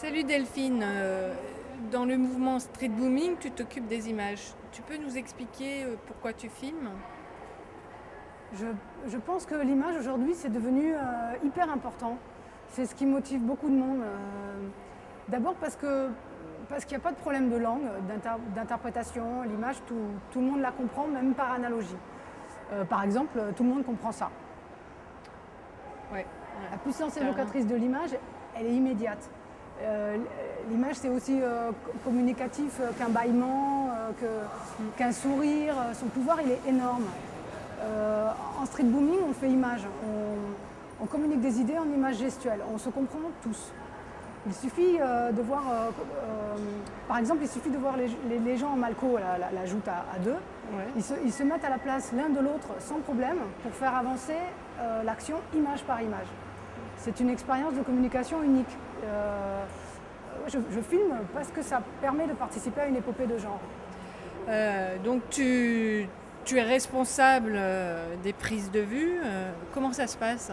Salut Delphine, dans le mouvement street booming, tu t'occupes des images. Tu peux nous expliquer pourquoi tu filmes? Je pense que l'image aujourd'hui c'est devenu hyper important. C'est ce qui motive beaucoup de monde. D'abord parce qu'il n'y a pas de problème de langue, d'interprétation. L'image, tout le monde la comprend, même par analogie. Par exemple, tout le monde comprend ça. Ouais, La puissance carrément. évocatrice de l'image, elle est immédiate. L'image c'est aussi communicatif qu'un bâillement, qu'un sourire. Son pouvoir il est énorme. En street booming, on fait image. On communique des idées en images gestuelles. On se comprend tous. Il suffit de voir, par exemple, il suffit de voir les gens en malco, la joute à deux. Ouais. Ils se mettent à la place l'un de l'autre sans problème pour faire avancer l'action image par image. C'est une expérience de communication unique. Je filme parce que ça permet de participer à une épopée de genre. Donc tu es responsable des prises de vue. Comment ça se passe?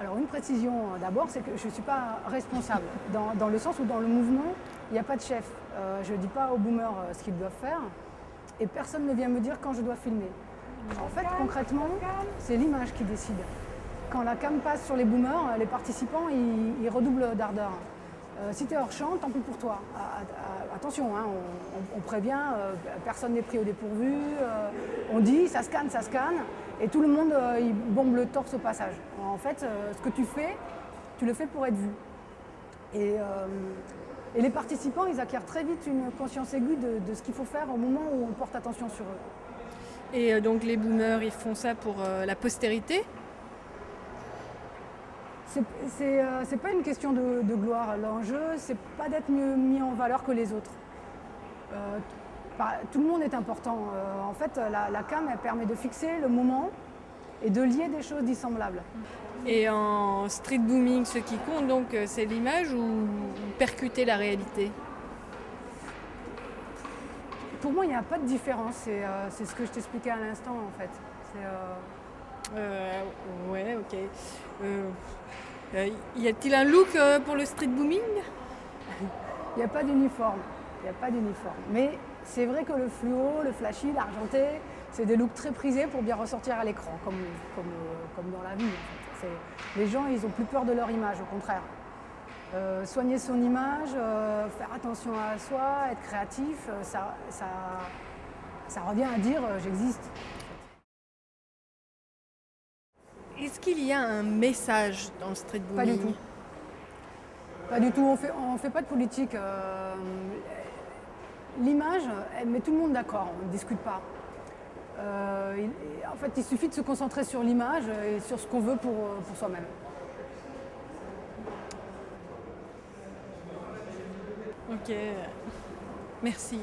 Alors une précision d'abord, c'est que je ne suis pas responsable, dans le sens où dans le mouvement, il n'y a pas de chef. Je ne dis pas aux boomers ce qu'ils doivent faire et personne ne vient me dire quand je dois filmer. En fait, concrètement, c'est l'image qui décide. Quand la cam passe sur les boomers, les participants, ils redoublent d'ardeur. Si tu es hors champ, tant pis pour toi. Attention, hein, on prévient, personne n'est pris au dépourvu, on dit ça scanne, et tout le monde il bombe le torse au passage. En fait, ce que tu fais, tu le fais pour être vu. Et les participants, ils acquièrent très vite une conscience aiguë de ce qu'il faut faire au moment où on porte attention sur eux. Et donc les boomers, ils font ça pour la postérité? C'est pas une question de gloire. L'enjeu, c'est pas d'être mieux mis en valeur que les autres. Tout le monde est important. En fait, la cam, elle permet de fixer le moment et de lier des choses dissemblables. Et en street booming, ce qui compte, donc, c'est l'image ou percuter la réalité? Pour moi, il n'y a pas de différence. C'est ce que je t'expliquais à l'instant, en fait. Ouais, ok. Y a-t-il un look pour le street booming? Il n'y a pas d'uniforme. Mais c'est vrai que le fluo, le flashy, l'argenté, c'est des looks très prisés pour bien ressortir à l'écran, comme dans la vie. En fait. Les gens, ils n'ont plus peur de leur image, au contraire. Soigner son image, faire attention à soi, être créatif, ça revient à dire j'existe. Est-ce qu'il y a un message dans le street Pas du booming? tout. Pas du tout, on fait pas de politique. L'image, elle met tout le monde d'accord, on ne discute pas. En fait, il suffit de se concentrer sur l'image et sur ce qu'on veut pour soi-même. Ok, merci.